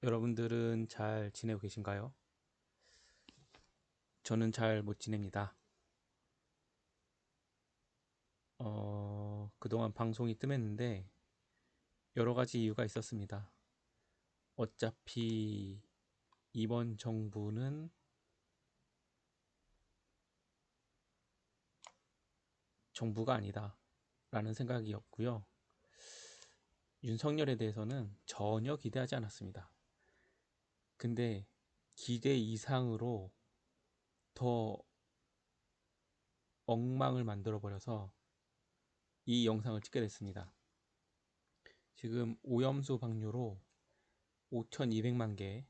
여러분들은 잘 지내고 계신가요? 저는 잘 못 지냅니다. 그동안 방송이 뜸했는데 여러 가지 이유가 있었습니다. 어차피 이번 정부는 정부가 아니다 라는 생각이었고요. 윤석열에 대해서는 전혀 기대하지 않았습니다. 근데 기대 이상으로 더 엉망을 만들어버려서 이 영상을 찍게 됐습니다. 지금 오염수 방류로 5,200만 개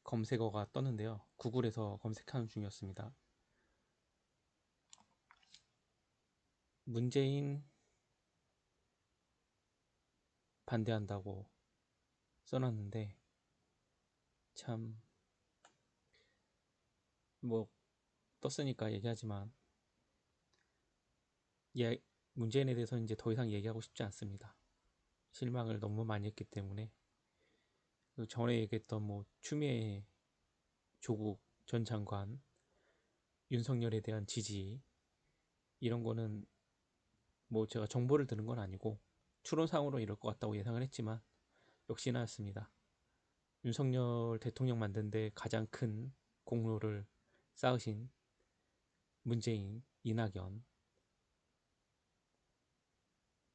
검색어가 떴는데요. 구글에서 검색하는 중이었습니다. 문재인 반대한다고 써놨는데 참 뭐 떴으니까 얘기하지만 예, 문재인에 대해서 이제 더 이상 얘기하고 싶지 않습니다. 실망을 너무 많이 했기 때문에. 그 전에 얘기했던 뭐 추미애 조국 전 장관, 윤석열에 대한 지지 이런 거는 뭐 제가 정보를 들은 건 아니고 추론상으로 이럴 것 같다고 예상을 했지만 역시나였습니다. 윤석열 대통령 만드는데 가장 큰 공로를 쌓으신 문재인, 이낙연,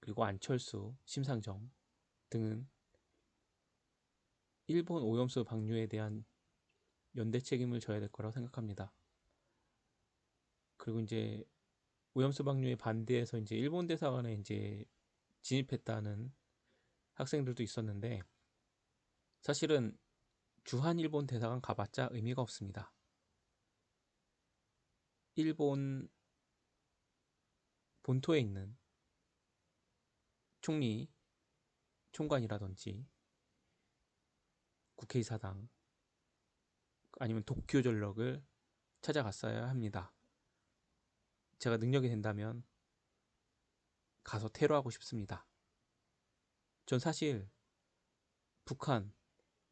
그리고 안철수, 심상정 등은 일본 오염수 방류에 대한 연대 책임을 져야 될 거라고 생각합니다. 그리고 이제 오염수 방류에 반대해서 이제 일본 대사관에 이제 진입했다는 학생들도 있었는데 사실은 주한 일본 대사관 가봤자 의미가 없습니다. 일본 본토에 있는 총리, 총관이라든지 국회의사당 아니면 도쿄 전력을 찾아갔어야 합니다. 제가 능력이 된다면 가서 테러하고 싶습니다. 전 사실 북한,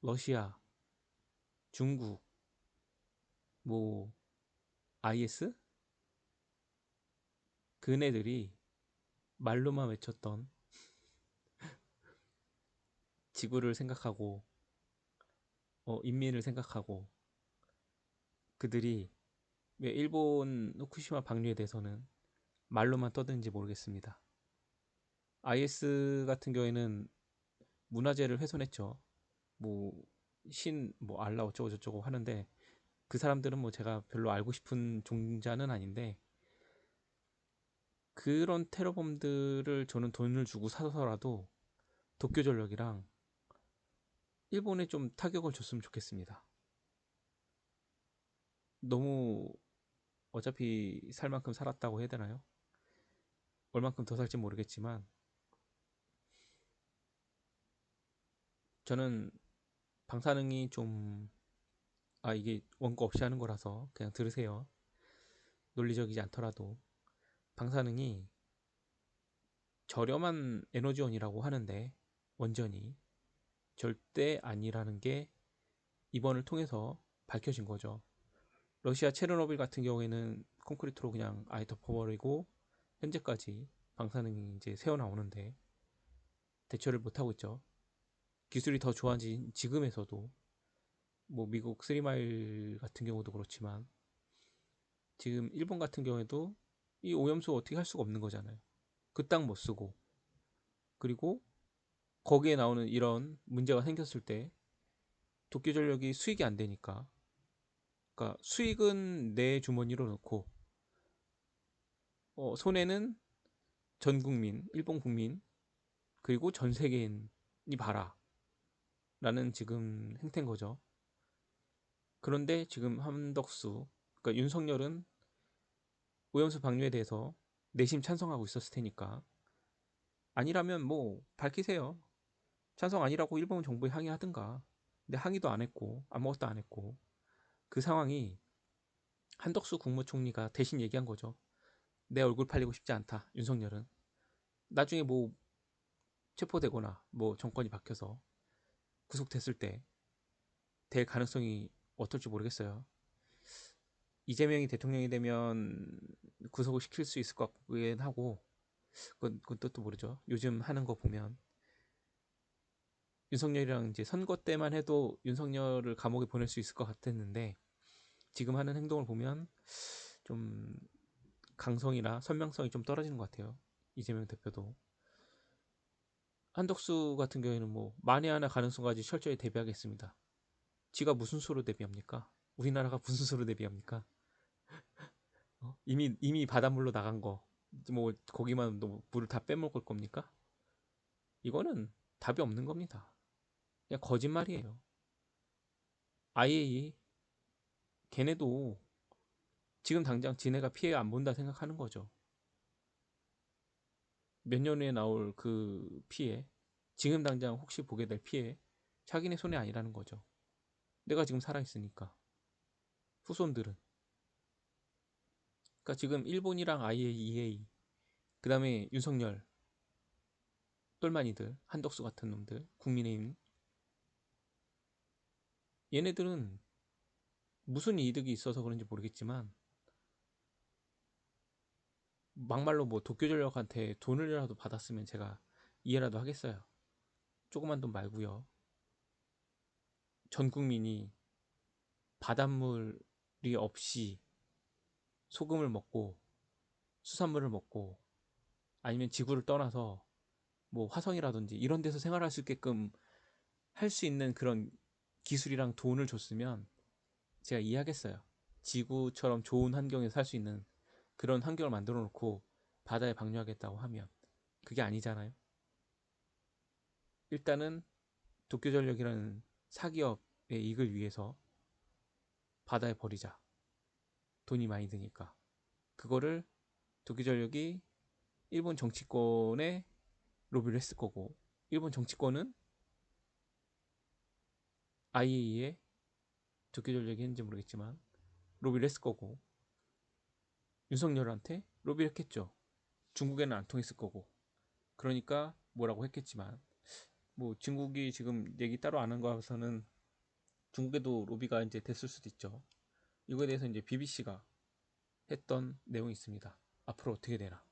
러시아, 중국, 뭐 IS 그네들이 말로만 외쳤던 지구를 생각하고 인민을 생각하고 그들이 왜 일본 후쿠시마 방류에 대해서는 말로만 떠드는지 모르겠습니다. IS 같은 경우에는 문화재를 훼손했죠. 뭐 뭐 알라 어쩌고 저쩌고 하는데 그 사람들은 뭐 제가 별로 알고 싶은 종자는 아닌데 그런 테러범들을 저는 돈을 주고 사서라도 도쿄전력이랑 일본에 좀 타격을 줬으면 좋겠습니다. 너무 어차피 살 만큼 살았다고 해야 되나요? 얼만큼 더 살지 모르겠지만 저는 방사능이 좀 이게 원고 없이 하는 거라서 그냥 들으세요. 논리적이지 않더라도 방사능이 저렴한 에너지원이라고 하는데 원전이 절대 아니라는 게 이번을 통해서 밝혀진 거죠. 러시아 체르노빌 같은 경우에는 콘크리트로 그냥 아예 덮어버리고 현재까지 방사능이 이제 새어 나오는데 대처를 못 하고 있죠. 기술이 더 좋아진 지금에서도 뭐 미국 쓰리마일 같은 경우도 그렇지만 지금 일본 같은 경우에도 이 오염수 어떻게 할 수가 없는 거잖아요. 그 땅 못 쓰고 그리고 거기에 나오는 이런 문제가 생겼을 때 도쿄전력이 수익이 안 되니까 그러니까 수익은 내 주머니로 넣고 손해는 전 국민, 일본 국민 그리고 전 세계인이 봐라 라는 지금 행태인 거죠. 그런데 지금 한덕수 그러니까 윤석열은 오염수 방류에 대해서 내심 찬성하고 있었을 테니까 아니라면 뭐 밝히세요. 찬성 아니라고 일본 정부에 항의하든가. 근데 항의도 안 했고 아무것도 안 했고 그 상황이 한덕수 국무총리가 대신 얘기한 거죠. 내 얼굴 팔리고 싶지 않다. 윤석열은 나중에 뭐 체포되거나 뭐 정권이 바뀌어서 구속됐을 때 될 가능성이 어떨지 모르겠어요. 이재명이 대통령이 되면 구속을 시킬 수 있을 것 같긴 하고, 그건 또 모르죠. 요즘 하는 거 보면 윤석열이랑 이제 선거 때만 해도 윤석열을 감옥에 보낼 수 있을 것 같았는데, 지금 하는 행동을 보면 좀 강성이나 선명성이 좀 떨어지는 것 같아요. 이재명 대표도. 한덕수 같은 경우에는 뭐 만에 하나 가능성까지 철저히 대비하겠습니다. 지가 무슨 수로 대비합니까? 우리나라가 무슨 수로 대비합니까? 이미 바닷물로 나간 거, 뭐 거기만 물을 다 빼먹을 겁니까? 이거는 답이 없는 겁니다. 그냥 거짓말이에요. IA 걔네도 지금 당장 지네가 피해 안 본다 생각하는 거죠. 몇 년 후에 나올 그 피해, 지금 당장 혹시 보게 될 피해, 자기네 손해 아니라는 거죠. 내가 지금 살아있으니까. 후손들은. 그러니까 지금 일본이랑 IAEA, 그 다음에 윤석열, 똘마니들, 한덕수 같은 놈들, 국민의힘, 얘네들은 무슨 이득이 있어서 그런지 모르겠지만 막말로 뭐 도쿄전력한테 돈을라도 받았으면 제가 이해라도 하겠어요. 조그만 돈 말고요. 전 국민이 바닷물이 없이 소금을 먹고 수산물을 먹고 아니면 지구를 떠나서 뭐 화성이라든지 이런 데서 생활할 수 있게끔 할 수 있는 그런 기술이랑 돈을 줬으면 제가 이해하겠어요. 지구처럼 좋은 환경에서 살 수 있는 그런 환경을 만들어 놓고 바다에 방류하겠다고 하면 그게 아니잖아요. 일단은 도쿄전력이라는 사기업의 이익을 위해서 바다에 버리자. 돈이 많이 드니까. 그거를 도쿄전력이 일본 정치권에 로비를 했을 거고, 일본 정치권은 IAEA에 도쿄전력이 했는지 모르겠지만 로비를 했을 거고, 윤석열한테 로비를 했겠죠. 중국에는 안 통했을 거고. 그러니까 뭐라고 했겠지만, 뭐 중국이 지금 얘기 따로 안 한 거라서는 중국에도 로비가 이제 됐을 수도 있죠. 이거에 대해서 이제 BBC가 했던 내용이 있습니다. 앞으로 어떻게 되나.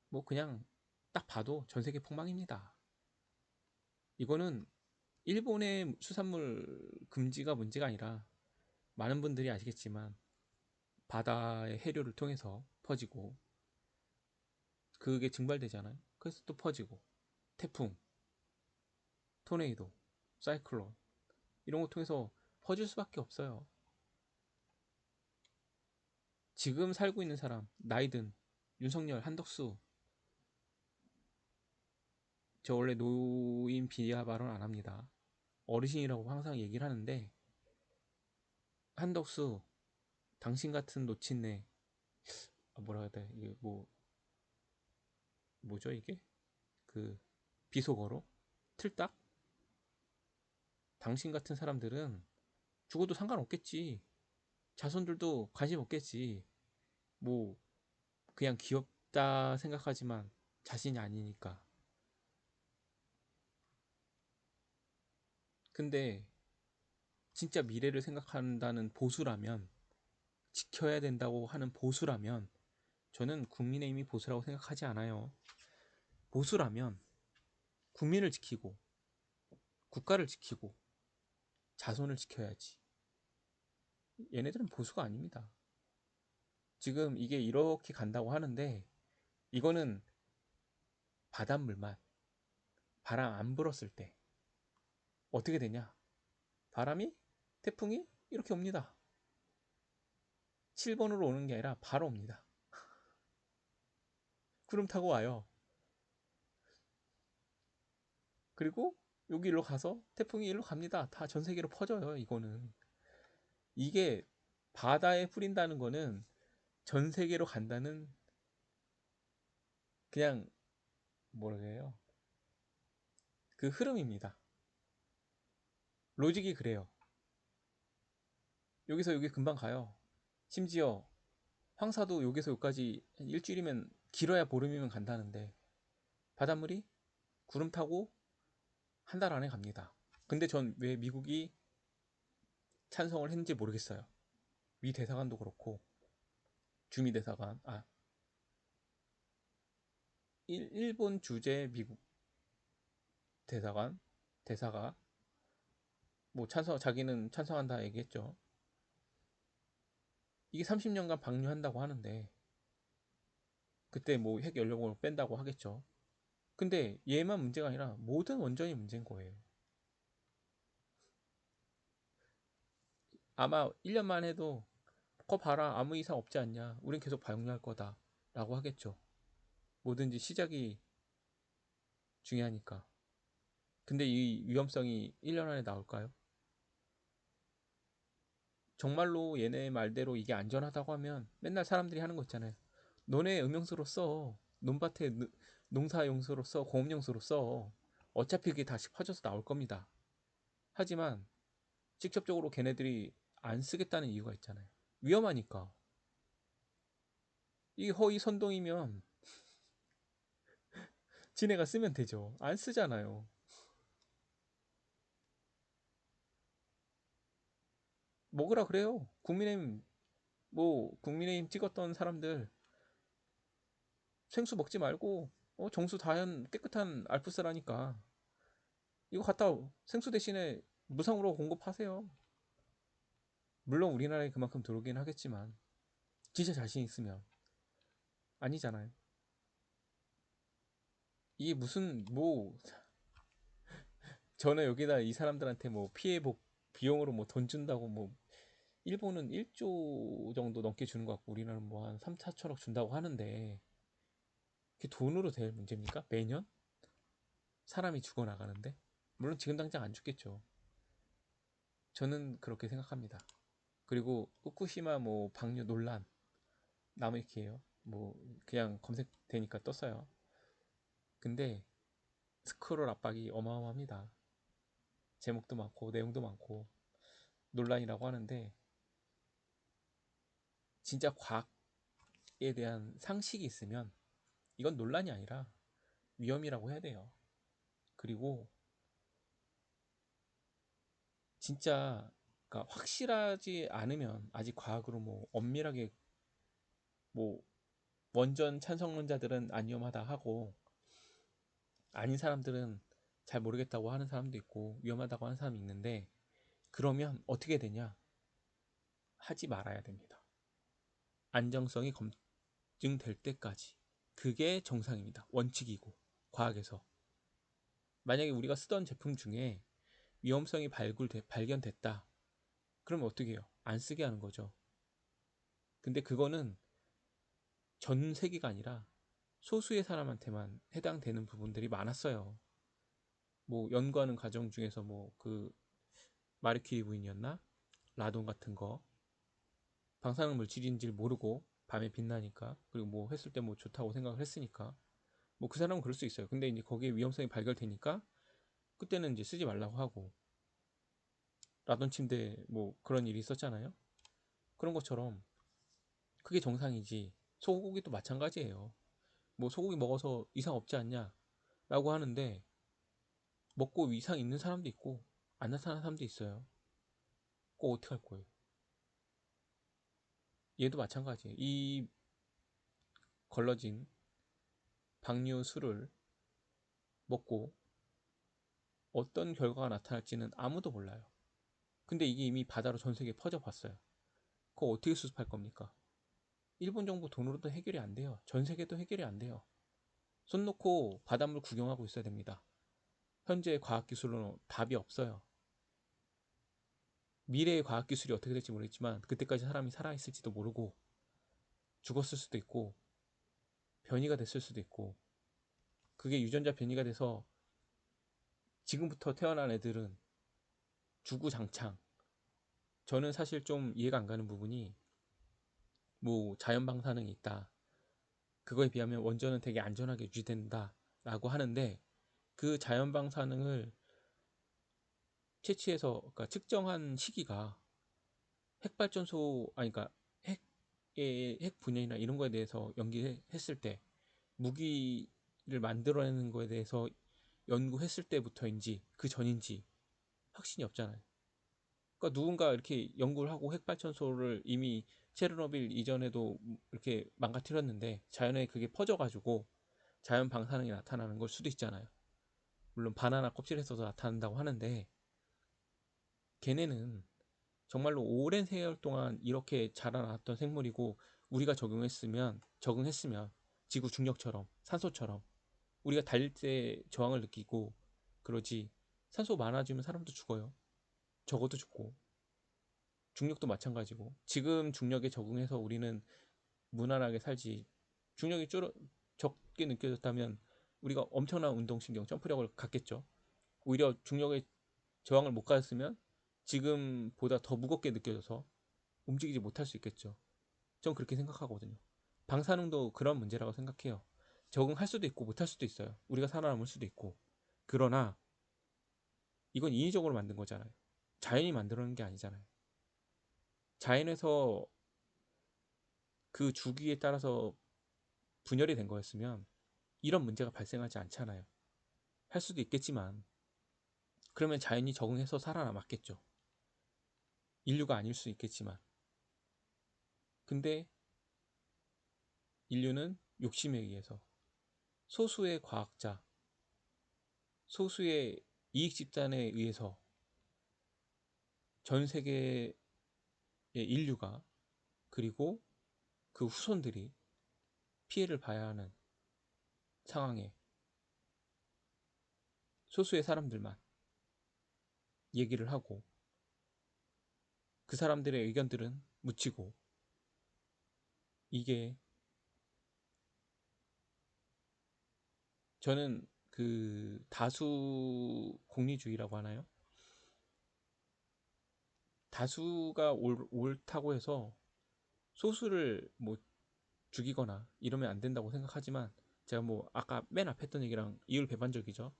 뭐 그냥 딱 봐도 전 세계 폭망입니다. 이거는 일본의 수산물 금지가 문제가 아니라 많은 분들이 아시겠지만 바다의 해류를 통해서 퍼지고 그게 증발되잖아요. 그래서 또 퍼지고 태풍, 토네이도, 사이클론 이런 거 통해서 퍼질 수밖에 없어요. 지금 살고 있는 사람, 나이든, 윤석열, 한덕수, 저 원래 노인 비하 발언 안 합니다. 어르신이라고 항상 얘기를 하는데 한덕수, 당신 같은 노친네, 뭐라 해야 돼? 이게 뭐죠 이게? 그 비속어로 틀딱? 당신 같은 사람들은 죽어도 상관없겠지. 자손들도 관심 없겠지. 뭐 그냥 귀엽다 생각하지만 자신이 아니니까. 근데 진짜 미래를 생각한다는 보수라면, 지켜야 된다고 하는 보수라면 저는 국민의힘이 보수라고 생각하지 않아요. 보수라면 국민을 지키고 국가를 지키고 자손을 지켜야지. 얘네들은 보수가 아닙니다. 지금 이게 이렇게 간다고 하는데 이거는 바닷물만 바람 안 불었을 때 어떻게 되냐? 바람이 태풍이 이렇게 옵니다. 7번으로 오는 게 아니라 바로 옵니다. 구름 타고 와요. 그리고 여기 일로 가서 태풍이 일로 갑니다. 다 전 세계로 퍼져요. 이거는 이게 바다에 뿌린다는 거는 전 세계로 간다는 그냥 뭐라 해요? 그 흐름입니다. 로직이 그래요. 여기서 여기 금방 가요. 심지어 황사도 여기서 여기까지 일주일이면 길어야 보름이면 간다는데 바닷물이 구름 타고 한 달 안에 갑니다. 근데 전 왜 미국이 찬성을 했는지 모르겠어요. 미 대사관도 그렇고 주미 대사관, 일본 주재 미국 대사관 대사가 뭐 자기는 찬성한다 얘기했죠. 이게 30년간 방류한다고 하는데 그때 뭐 핵 연료를 뺀다고 하겠죠. 근데 얘만 문제가 아니라 모든 원전이 문제인 거예요. 아마 1년만 해도 거 봐라 아무 이상 없지 않냐, 우린 계속 방류할 거다 라고 하겠죠. 뭐든지 시작이 중요하니까. 근데 이 위험성이 1년 안에 나올까요? 정말로 얘네 말대로 이게 안전하다고 하면 맨날 사람들이 하는 거 있잖아요. 너네 음용수로 써, 논밭에 농사용수로 써, 공업용수로 써, 어차피 그게 다시 퍼져서 나올 겁니다. 하지만 직접적으로 걔네들이 안 쓰겠다는 이유가 있잖아요. 위험하니까. 이 허위 선동이면 지네가 쓰면 되죠. 안 쓰잖아요. 먹으라 그래요. 국민의힘 찍었던 사람들 생수 먹지 말고 정수 다한 깨끗한 알프스라니까 이거 갖다 생수 대신에 무상으로 공급하세요. 물론 우리나라에 그만큼 들어오긴 하겠지만 진짜 자신 있으면. 아니잖아요. 이게 무슨 뭐 저는 여기다 이 사람들한테 뭐 피해 비용으로 뭐 돈 준다고 뭐 일본은 1조 정도 넘게 주는 것 같고 우리나라는 뭐 한 3, 4천억 준다고 하는데 그게 돈으로 될 문제입니까? 매년 사람이 죽어나가는데. 물론 지금 당장 안 죽겠죠. 저는 그렇게 생각합니다. 그리고 후쿠시마 뭐 방류 논란 나무위키예요. 뭐 그냥 검색되니까 떴어요. 근데 스크롤 압박이 어마어마합니다. 제목도 많고 내용도 많고 논란이라고 하는데 진짜 과학에 대한 상식이 있으면 이건 논란이 아니라 위험이라고 해야 돼요. 그리고 진짜 그러니까 확실하지 않으면 아직 과학으로 뭐 엄밀하게 뭐 원전 찬성론자들은 안 위험하다 하고 아닌 사람들은 잘 모르겠다고 하는 사람도 있고 위험하다고 하는 사람이 있는데 그러면 어떻게 되냐? 하지 말아야 됩니다. 안정성이 검증될 때까지. 그게 정상입니다. 원칙이고 과학에서. 만약에 우리가 쓰던 제품 중에 위험성이 발견됐다. 그러면 어떻게 해요? 안 쓰게 하는 거죠. 근데 그거는 전 세계가 아니라 소수의 사람한테만 해당되는 부분들이 많았어요. 뭐 연구하는 과정 중에서 뭐 그 마르퀴리 부인이었나? 라돈 같은 거 방사능 물질인지를 모르고 밤에 빛나니까 그리고 뭐 했을 때 뭐 좋다고 생각을 했으니까 뭐 그 사람은 그럴 수 있어요. 근데 이제 거기에 위험성이 발견되니까 그때는 이제 쓰지 말라고 하고 라돈 침대 뭐 그런 일이 있었잖아요. 그런 것처럼 그게 정상이지. 소고기도 마찬가지예요. 뭐 소고기 먹어서 이상 없지 않냐 라고 하는데 먹고 이상 있는 사람도 있고 안 나타나는 사람도 있어요. 그거 어떻게 할 거예요? 얘도 마찬가지예요. 이 걸러진 방류수를 먹고 어떤 결과가 나타날지는 아무도 몰라요. 근데 이게 이미 바다로 전 세계에 퍼져봤어요. 그거 어떻게 수습할 겁니까? 일본 정부 돈으로도 해결이 안 돼요. 전 세계도 해결이 안 돼요. 손 놓고 바닷물 구경하고 있어야 됩니다. 현재의 과학기술로는 답이 없어요. 미래의 과학기술이 어떻게 될지 모르겠지만 그때까지 사람이 살아있을지도 모르고 죽었을 수도 있고 변이가 됐을 수도 있고 그게 유전자 변이가 돼서 지금부터 태어난 애들은 주구장창. 저는 사실 좀 이해가 안 가는 부분이 뭐 자연 방사능이 있다. 그거에 비하면 원전은 되게 안전하게 유지된다 라고 하는데 그 자연 방사능을 채취해서 그러니까 측정한 시기가 핵발전소 아니 그러니까 핵 분열이나 이런 거에 대해서 연기했을 때 무기를 만들어내는 거에 대해서 연구했을 때부터인지 그 전인지 확신이 없잖아요. 그러니까 누군가 이렇게 연구를 하고 핵발전소를 이미 체르노빌 이전에도 이렇게 망가뜨렸는데 자연에 그게 퍼져가지고 자연 방사능이 나타나는 걸 수도 있잖아요. 물론 바나나 껍질에서도 나타난다고 하는데 걔네는 정말로 오랜 세월 동안 이렇게 자라났던 생물이고 우리가 적응했으면 지구 중력처럼 산소처럼 우리가 달릴 때 저항을 느끼고 그러지. 산소 많아지면 사람도 죽어요. 적어도 죽고 중력도 마찬가지고 지금 중력에 적응해서 우리는 무난하게 살지. 중력이 적게 느껴졌다면 우리가 엄청난 운동신경 점프력을 갖겠죠. 오히려 중력에 저항을 못 가졌으면 지금보다 더 무겁게 느껴져서 움직이지 못할 수 있겠죠. 전 그렇게 생각하거든요. 방사능도 그런 문제라고 생각해요. 적응할 수도 있고 못할 수도 있어요. 우리가 살아남을 수도 있고. 그러나 이건 인위적으로 만든 거잖아요. 자연이 만들어낸 게 아니잖아요. 자연에서 그 주기에 따라서 분열이 된 거였으면 이런 문제가 발생하지 않잖아요. 할 수도 있겠지만 그러면 자연이 적응해서 살아남았겠죠. 인류가 아닐 수 있겠지만. 근데 인류는 욕심에 의해서 소수의 과학자, 소수의 이익 집단에 의해서 전 세계의 인류가 그리고 그 후손들이 피해를 봐야 하는 상황에 소수의 사람들만 얘기를 하고 그 사람들의 의견들은 묻히고 이게 저는 그 다수 공리주의라고 하나요? 다수가 옳다고 해서 소수를 뭐 죽이거나 이러면 안 된다고 생각하지만 제가 뭐 아까 맨 앞에 했던 얘기랑 이율배반적이죠.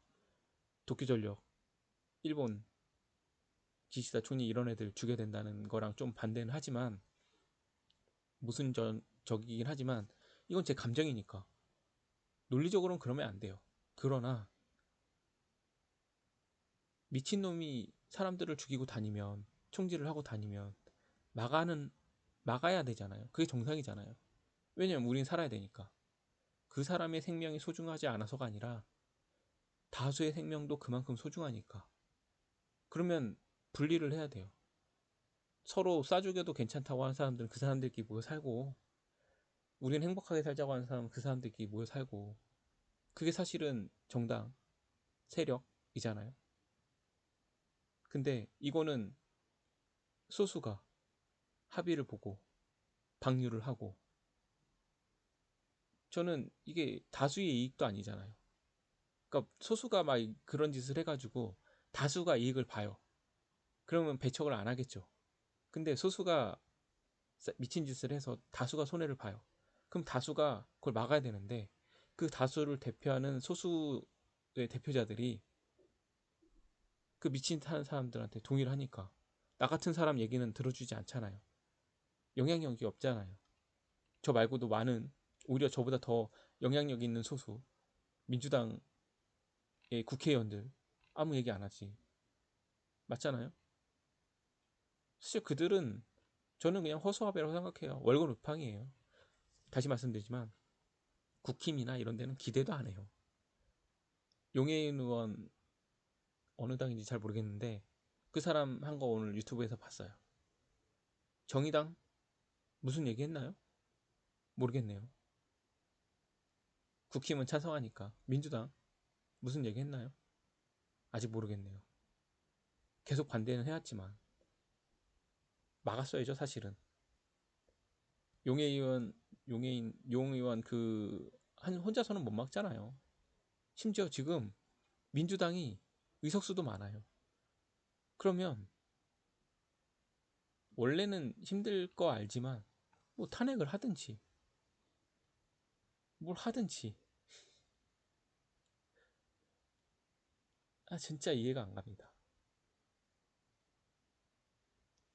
도쿄전력, 일본 기시다 총리 이런 애들 죽여야 된다는 거랑 좀 반대는 하지만 무슨 적이긴 하지만 이건 제 감정이니까 논리적으로는 그러면 안 돼요. 그러나 미친놈이 사람들을 죽이고 다니면 총질을 하고 다니면 막아는 막아야 되잖아요. 그게 정상이잖아요. 왜냐면 우린 살아야 되니까. 그 사람의 생명이 소중하지 않아서가 아니라 다수의 생명도 그만큼 소중하니까. 그러면 분리를 해야 돼요. 서로 쏴 죽여도 괜찮다고 하는 사람들은 그 사람들끼리 모여 살고 우린 행복하게 살자고 하는 사람은 그 사람들끼리 모여 살고 그게 사실은 정당, 세력이잖아요. 근데 이거는 소수가 합의를 보고 방류를 하고 저는 이게 다수의 이익도 아니잖아요. 그러니까 소수가 막 그런 짓을 해가지고 다수가 이익을 봐요. 그러면 배척을 안 하겠죠. 근데 소수가 미친 짓을 해서 다수가 손해를 봐요. 그럼 다수가 그걸 막아야 되는데 그 다수를 대표하는 소수의 대표자들이 그 미친 타는 사람들한테 동의를 하니까 나 같은 사람 얘기는 들어주지 않잖아요. 영향력이 없잖아요. 저 말고도 많은 오히려 저보다 더 영향력 있는 소수 민주당의 국회의원들 아무 얘기 안 하지. 맞잖아요. 사실 그들은 저는 그냥 허수아비라고 생각해요. 월급 루팡이에요. 다시 말씀드리지만 국힘이나 이런 데는 기대도 안 해요. 용해인 의원 어느 당인지 잘 모르겠는데 그 사람 한 거 오늘 유튜브에서 봤어요. 정의당 무슨 얘기 했나요? 모르겠네요. 국힘은 찬성하니까 민주당 무슨 얘기 했나요? 아직 모르겠네요. 계속 반대는 해왔지만 막았어야죠 사실은. 용 의원 그 한 혼자서는 못 막잖아요. 심지어 지금 민주당이 의석수도 많아요. 그러면 원래는 힘들 거 알지만 뭐 탄핵을 하든지 뭘 하든지 진짜 이해가 안 갑니다.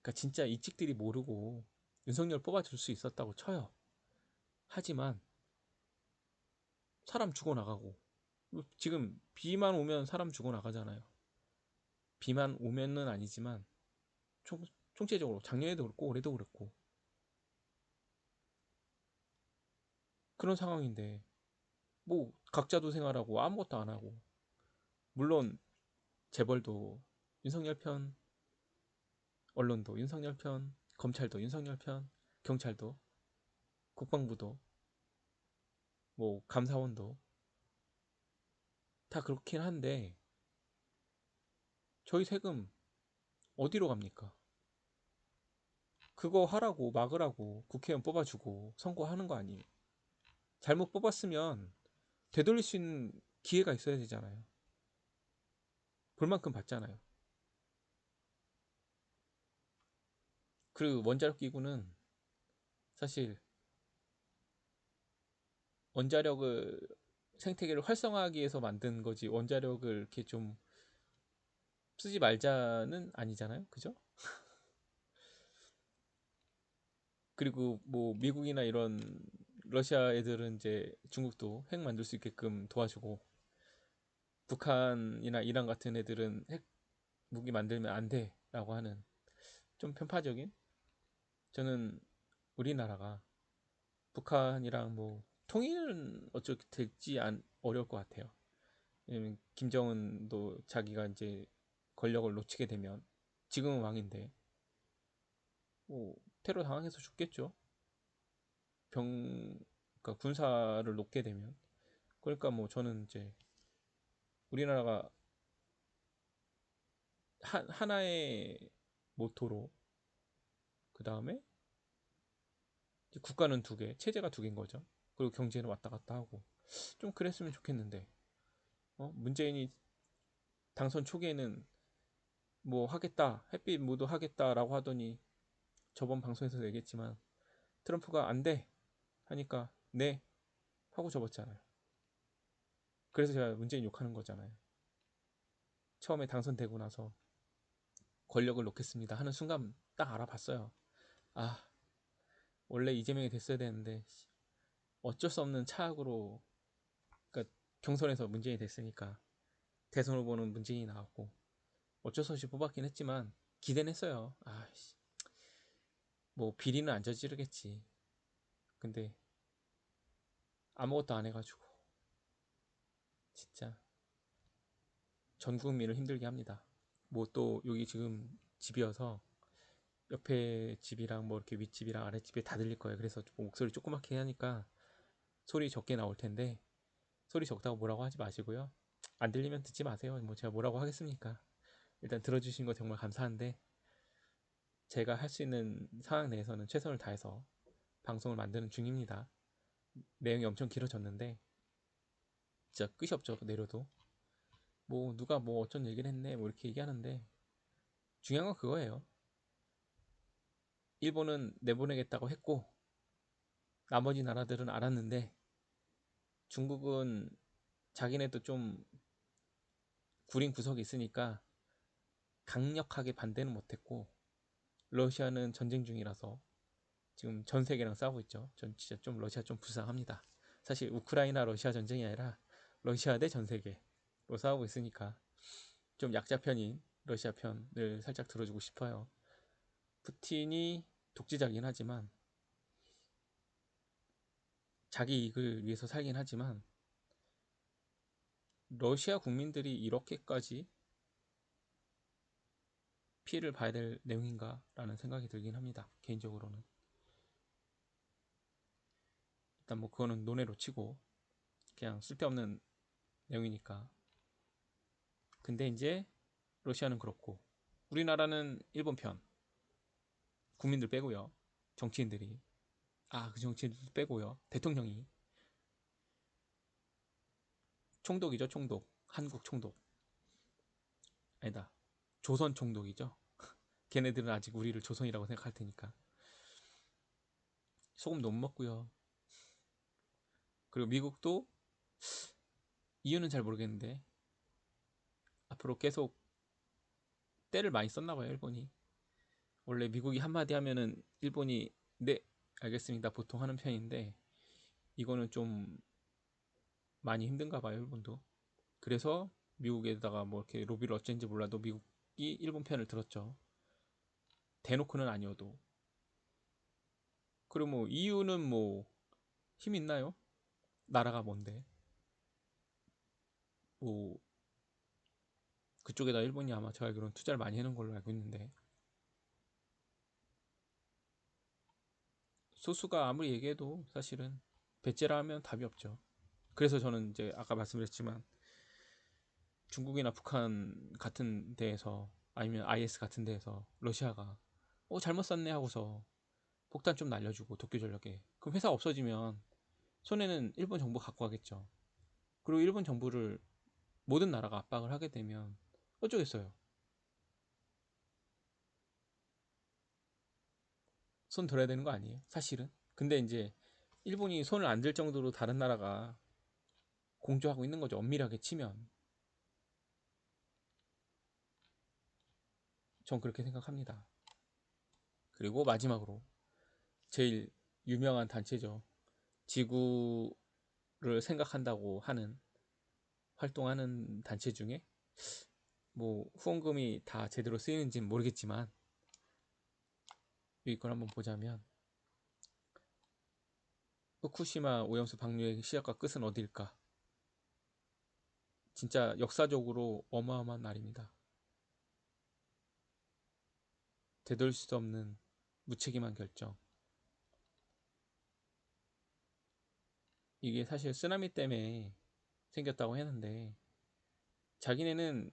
그러니까 진짜 이찍들이 모르고 윤석열 뽑아줄 수 있었다고 쳐요. 하지만 사람 죽어나가고 지금 비만 오면 사람 죽어나가잖아요. 비만 오면은 아니지만 총, 총체적으로 작년에도 그렇고 올해도 그랬고 그런 상황인데 뭐 각자도 생활하고 아무것도 안 하고 물론 재벌도 윤석열 편, 언론도 윤석열 편, 검찰도 윤석열 편, 경찰도 국방부도 뭐 감사원도 다 그렇긴 한데 저희 세금 어디로 갑니까? 그거 하라고 막으라고 국회의원 뽑아주고 선거하는 거 아니에요. 잘못 뽑았으면 되돌릴 수 있는 기회가 있어야 되잖아요. 볼 만큼 봤잖아요. 그리고 원자력 기구는 사실 원자력을 생태계를 활성화하기 위해서 만든 거지 원자력을 이렇게 좀 쓰지 말자는 아니잖아요. 그죠? 그리고 뭐 미국이나 이런 러시아 애들은 이제 중국도 핵 만들 수 있게끔 도와주고 북한이나 이란 같은 애들은 핵 무기 만들면 안 돼라고 하는 좀 편파적인 저는 우리나라가 북한이랑 뭐 통일은 어떻게 될지 어려울 것 같아요. 왜냐면 김정은도 자기가 이제 권력을 놓치게 되면 지금은 왕인데 뭐 테러 당해서 죽겠죠. 그러니까 군사를 놓게 되면 그러니까 뭐 저는 이제 우리나라가 하나의 모토로 그 다음에 국가는 두 개, 체제가 두 개인 거죠. 그리고 경제는 왔다 갔다 하고 좀 그랬으면 좋겠는데 문재인이 당선 초기에는 뭐 하겠다, 햇빛 모두 하겠다라고 하더니 저번 방송에서 얘기했지만 트럼프가 안 돼 하니까 네 하고 접었잖아요. 그래서 제가 문재인 욕하는 거잖아요. 처음에 당선되고 나서 권력을 놓겠습니다 하는 순간 딱 알아봤어요. 아, 원래 이재명이 됐어야 되는데 어쩔 수 없는 차악으로 그러니까 경선에서 문재인이 됐으니까 대선 후보는 문재인이 나왔고 어쩔 수 없이 뽑았긴 했지만 기대는 했어요. 뭐 비리는 안 저지르겠지. 근데 아무것도 안 해가지고 진짜 전 국민을 힘들게 합니다. 뭐 또 여기 지금 집이어서 옆에 집이랑 뭐 이렇게 윗집이랑 아랫집이 다 들릴 거예요. 그래서 목소리 조그맣게 하니까 소리 적게 나올 텐데 소리 적다고 뭐라고 하지 마시고요. 안 들리면 듣지 마세요. 뭐 제가 뭐라고 하겠습니까? 일단 들어주신 거 정말 감사한데 제가 할 수 있는 상황 내에서는 최선을 다해서 방송을 만드는 중입니다. 내용이 엄청 길어졌는데 진짜 끝이 없죠. 내려도 뭐 누가 뭐 어쩐 얘기를 했네 뭐 이렇게 얘기하는데 중요한 건 그거예요. 일본은 내보내겠다고 했고 나머지 나라들은 알았는데 중국은 자기네도 좀 구린 구석이 있으니까 강력하게 반대는 못했고 러시아는 전쟁 중이라서 지금 전 세계랑 싸우고 있죠. 전 진짜 좀 러시아 좀 불쌍합니다. 사실 우크라이나 러시아 전쟁이 아니라 러시아 대 전 세계로 싸우고 있으니까 좀 약자 편인 러시아 편을 살짝 들어주고 싶어요. 푸틴이 독재자긴 하지만 자기 이익을 위해서 살긴 하지만 러시아 국민들이 이렇게까지 피해를 봐야 될 내용인가라는 생각이 들긴 합니다. 개인적으로는. 일단 뭐 그거는 논외로 치고 그냥 쓸데없는 내용이니까. 근데 이제 러시아는 그렇고 우리나라는 일본 편 국민들 빼고요. 정치인들이 그 정치인들 빼고요. 대통령이 총독이죠. 총독. 한국 총독. 아니다. 조선 총독이죠. 걔네들은 아직 우리를 조선이라고 생각할 테니까. 소금 너무 먹고요. 그리고 미국도 이유는 잘 모르겠는데 앞으로 계속 때를 많이 썼나 봐요. 일본이. 원래 미국이 한마디 하면은 일본이 네 알겠습니다 보통 하는 편인데 이거는 좀 많이 힘든가 봐요. 일본도. 그래서 미국에다가 뭐 이렇게 로비를 어쩐지 몰라도 미국이 일본 편을 들었죠. 대놓고는 아니어도. 그리고 뭐 이유는 뭐 힘 있나요? 나라가 뭔데? 뭐 그쪽에다 일본이 아마 제가 알기로는 투자를 많이 해놓은 걸로 알고 있는데 소수가 아무리 얘기해도 사실은 배째라 하면 답이 없죠. 그래서 저는 이제 아까 말씀드렸지만 중국이나 북한 같은 데에서 아니면 IS 같은 데에서 러시아가 잘못 쐈네 하고서 폭탄 좀 날려주고 도쿄전력에 그럼 회사 없어지면 손해는 일본 정부 갖고 가겠죠. 그리고 일본 정부를 모든 나라가 압박을 하게 되면 어쩌겠어요. 손 들어야 되는 거 아니에요? 사실은. 근데 이제 일본이 손을 안 들 정도로 다른 나라가 공조하고 있는 거죠. 엄밀하게 치면. 전 그렇게 생각합니다. 그리고 마지막으로 제일 유명한 단체죠. 지구를 생각한다고 하는 활동하는 단체 중에 뭐 후원금이 다 제대로 쓰이는지는 모르겠지만 여기 걸 한번 보자면 후쿠시마 오염수 방류의 시작과 끝은 어디일까? 진짜 역사적으로 어마어마한 날입니다. 되돌릴 수 없는 무책임한 결정. 이게 사실 쓰나미 때문에 생겼다고 했는데 자기네는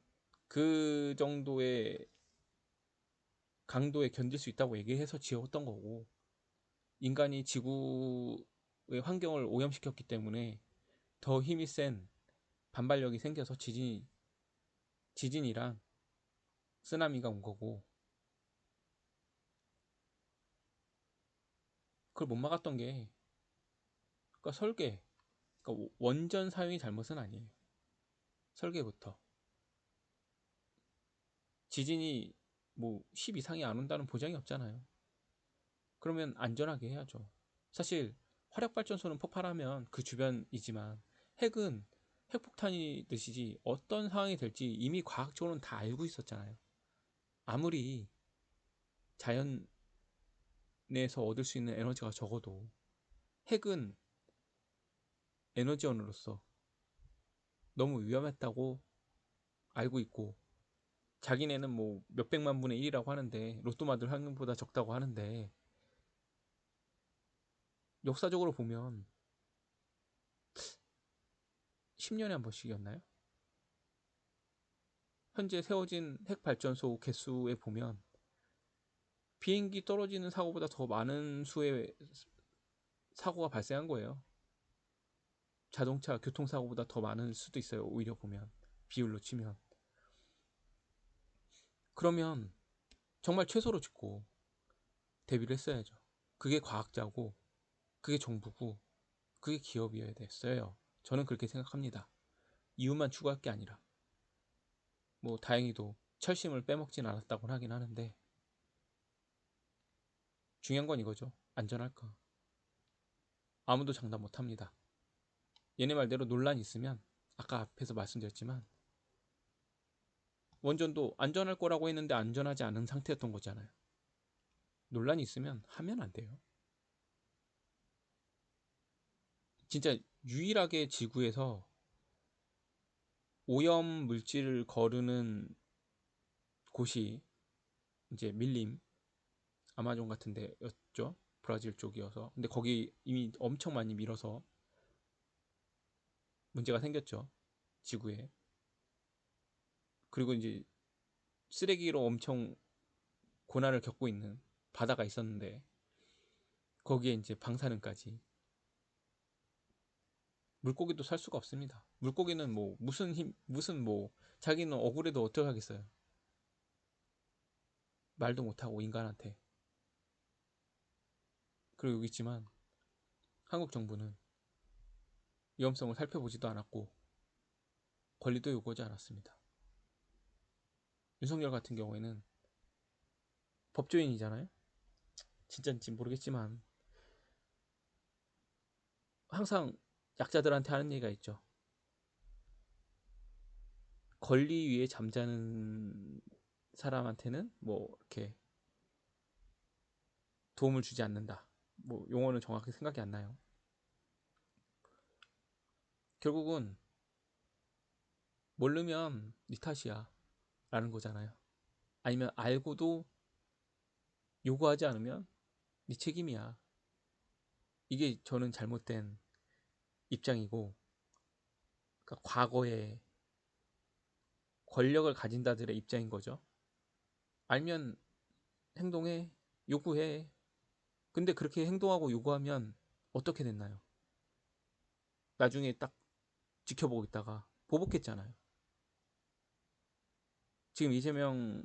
그 정도의 강도에 견딜 수 있다고 얘기해서 지었던 거고 인간이 지구의 환경을 오염시켰기 때문에 더 힘이 센 반발력이 생겨서 지진이랑 쓰나미가 온 거고 그걸 못 막았던 게 그러니까 설계 그러니까 원전 사용이 잘못은 아니에요. 설계부터 지진이 뭐 10 이상이 안 온다는 보장이 없잖아요. 그러면 안전하게 해야죠. 사실 화력발전소는 폭발하면 그 주변이지만 핵은 핵폭탄이 듯이 어떤 상황이 될지 이미 과학적으로는 다 알고 있었잖아요. 아무리 자연 내에서 얻을 수 있는 에너지가 적어도 핵은 에너지원으로서 너무 위험했다고 알고 있고 자기네는 뭐 몇백만 분의 1이라고 하는데 로또 맞을 확률보다 적다고 하는데 역사적으로 보면 10년에 한 번씩이었나요? 현재 세워진 핵발전소 개수에 보면 비행기 떨어지는 사고보다 더 많은 수의 사고가 발생한 거예요. 자동차 교통사고보다 더 많을 수도 있어요. 오히려 보면 비율로 치면 그러면 정말 최소로 짓고 대비를 했어야죠. 그게 과학자고 그게 정부고 그게 기업이어야 됐어요. 저는 그렇게 생각합니다. 이유만 추구할 게 아니라 뭐 다행히도 철심을 빼먹진 않았다고 하긴 하는데 중요한 건 이거죠. 안전할까? 아무도 장담 못합니다. 얘네 말대로 논란이 있으면 아까 앞에서 말씀드렸지만 원전도 안전할 거라고 했는데 안전하지 않은 상태였던 거잖아요. 논란이 있으면 하면 안 돼요. 진짜 유일하게 지구에서 오염 물질을 거르는 곳이 이제 밀림, 아마존 같은 데였죠. 브라질 쪽이어서. 근데 거기 이미 엄청 많이 밀어서 문제가 생겼죠. 지구에. 그리고 이제 쓰레기로 엄청 고난을 겪고 있는 바다가 있었는데 거기에 이제 방사능까지 물고기도 살 수가 없습니다. 물고기는 뭐 무슨 힘 무슨 뭐 자기는 억울해도 어떻게 하겠어요. 말도 못하고 인간한테. 그리고 여기 있지만 한국 정부는 위험성을 살펴보지도 않았고 권리도 요구하지 않았습니다. 윤석열 같은 경우에는 법조인이잖아요. 진짜인지 모르겠지만 항상 약자들한테 하는 얘기가 있죠. 권리 위에 잠자는 사람한테는 뭐 이렇게 도움을 주지 않는다. 뭐 용어는 정확히 생각이 안 나요. 결국은 모르면 네 탓이야 라는 거잖아요. 아니면 알고도 요구하지 않으면 네 책임이야. 이게 저는 잘못된 입장이고, 그러니까 과거에 권력을 가진 자들의 입장인 거죠. 알면 행동해, 요구해. 근데 그렇게 행동하고 요구하면 어떻게 됐나요? 나중에 딱 지켜보고 있다가 보복했잖아요. 지금 이재명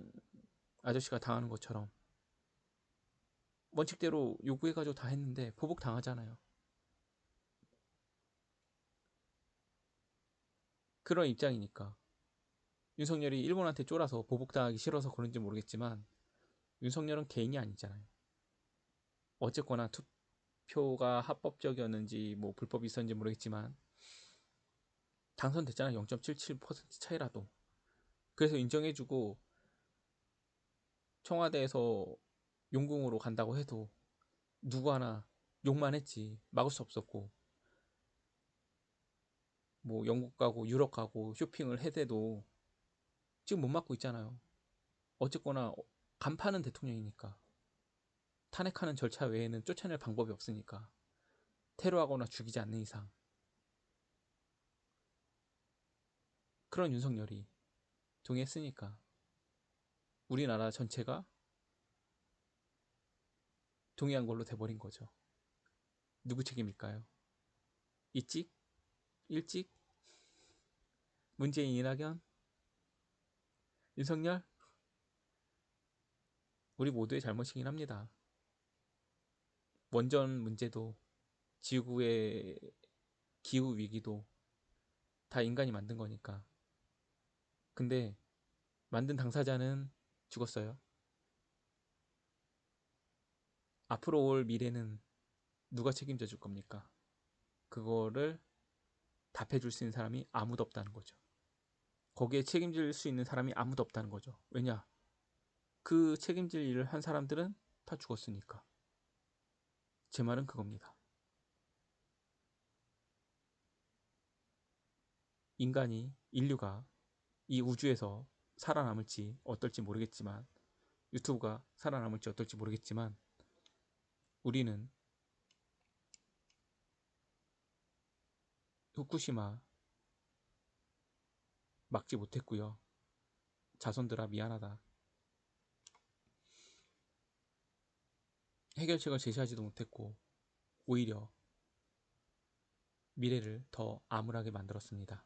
아저씨가 당하는 것처럼 원칙대로 요구해가지고 다 했는데 보복 당하잖아요. 그런 입장이니까 윤석열이 일본한테 쫄아서 보복당하기 싫어서 그런지 모르겠지만 윤석열은 개인이 아니잖아요. 어쨌거나 투표가 합법적이었는지 뭐 불법이 있었는지 모르겠지만 당선됐잖아요. 0.77% 차이라도. 그래서 인정해주고 청와대에서 용궁으로 간다고 해도 누구 하나 욕만 했지 막을 수 없었고, 뭐 영국 가고 유럽 가고 쇼핑을 해대도 지금 못 막고 있잖아요. 어쨌거나 간파는 대통령이니까, 탄핵하는 절차 외에는 쫓아낼 방법이 없으니까, 테러하거나 죽이지 않는 이상. 그런 윤석열이 동의했으니까 우리나라 전체가 동의한 걸로 돼버린 거죠. 누구 책임일까요? 일찍? 일찍? 문재인, 이낙연? 윤석열? 우리 모두의 잘못이긴 합니다. 원전 문제도 지구의 기후 위기도 다 인간이 만든 거니까. 근데 만든 당사자는 죽었어요. 앞으로 올 미래는 누가 책임져 줄 겁니까? 그거를 답해줄 수 있는 사람이 아무도 없다는 거죠. 거기에 책임질 수 있는 사람이 아무도 없다는 거죠. 왜냐? 그 책임질 일을 한 사람들은 다 죽었으니까. 제 말은 그겁니다. 인류가 이 우주에서 살아남을지 어떨지 모르겠지만, 유튜브가 살아남을지 어떨지 모르겠지만, 우리는 후쿠시마 막지 못했고요. 자손들아 미안하다. 해결책을 제시하지도 못했고 오히려 미래를 더 암울하게 만들었습니다.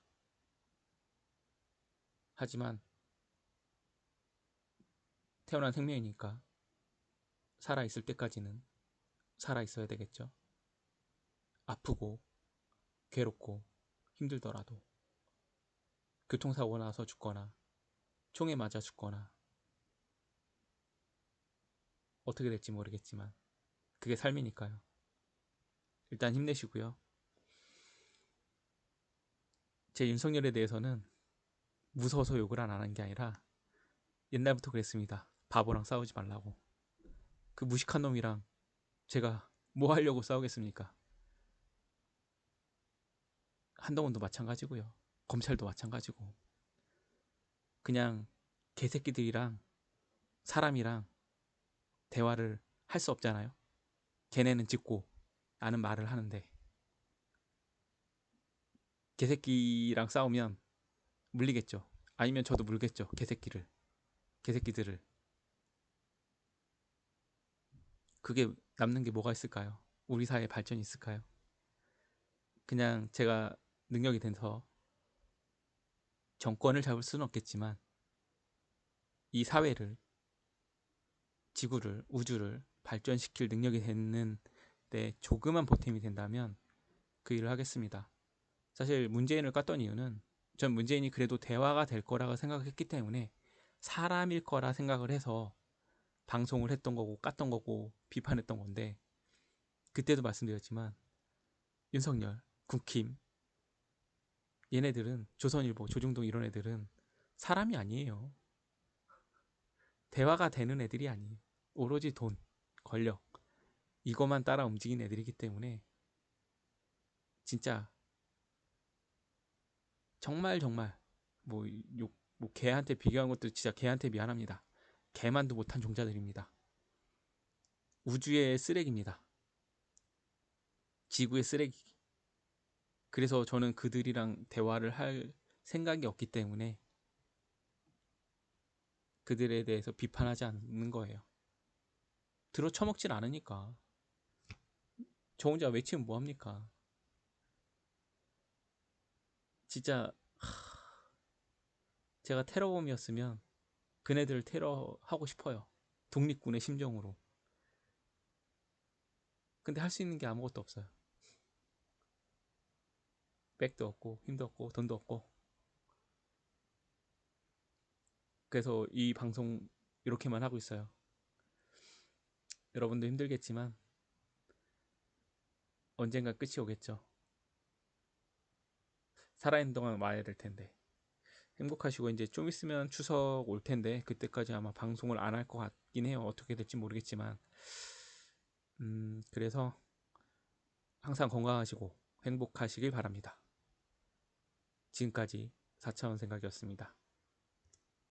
하지만 태어난 생명이니까 살아있을 때까지는 살아있어야 되겠죠. 아프고 괴롭고 힘들더라도, 교통사고 나서 죽거나 총에 맞아 죽거나 어떻게 될지 모르겠지만 그게 삶이니까요. 일단 힘내시고요. 제 윤석열에 대해서는 무서워서 욕을 안 하는 게 아니라 옛날부터 그랬습니다. 바보랑 싸우지 말라고. 그 무식한 놈이랑 제가 뭐 하려고 싸우겠습니까? 한동훈도 마찬가지고요. 검찰도 마찬가지고. 그냥 개새끼들이랑 사람이랑 대화를 할 수 없잖아요. 걔네는 짖고 나는 말을 하는데, 개새끼랑 싸우면 물리겠죠. 아니면 저도 물겠죠. 개새끼들을. 그게 남는 게 뭐가 있을까요? 우리 사회에 발전이 있을까요? 그냥 제가 능력이 돼서 정권을 잡을 수는 없겠지만 이 사회를, 지구를, 우주를 발전시킬 능력이 됐는데 조그만 보탬이 된다면 그 일을 하겠습니다. 사실 문재인을 깠던 이유는, 전 문재인이 그래도 대화가 될 거라고 생각했기 때문에 사람일 거라 생각을 해서 방송을 했던 거고 깠던 거고 비판했던 건데, 그때도 말씀드렸지만 윤석열, 국힘, 얘네들은, 조선일보, 조중동 이런 애들은 사람이 아니에요. 대화가 되는 애들이 아니에요. 오로지 돈, 권력, 이것만 따라 움직이는 애들이기 때문에 진짜 정말 정말 뭐, 뭐 개한테 비교한 것도 진짜 개한테 미안합니다. 개만도 못한 종자들입니다. 우주의 쓰레기입니다. 지구의 쓰레기. 그래서 저는 그들이랑 대화를 할 생각이 없기 때문에 그들에 대해서 비판하지 않는 거예요. 들어 처먹질 않으니까. 저 혼자 외치면 뭐합니까? 진짜 제가 테러범이었으면 그네들을 테러하고 싶어요. 독립군의 심정으로. 근데 할 수 있는 게 아무것도 없어요. 백도 없고 힘도 없고 돈도 없고. 그래서 이 방송 이렇게만 하고 있어요. 여러분도 힘들겠지만 언젠가 끝이 오겠죠. 살아있는 동안 와야 될 텐데. 행복하시고 이제 좀 있으면 추석 올 텐데 그때까지 아마 방송을 안 할 것 같긴 해요. 어떻게 될지 모르겠지만 그래서 항상 건강하시고 행복하시길 바랍니다. 지금까지 4차원 생각이었습니다.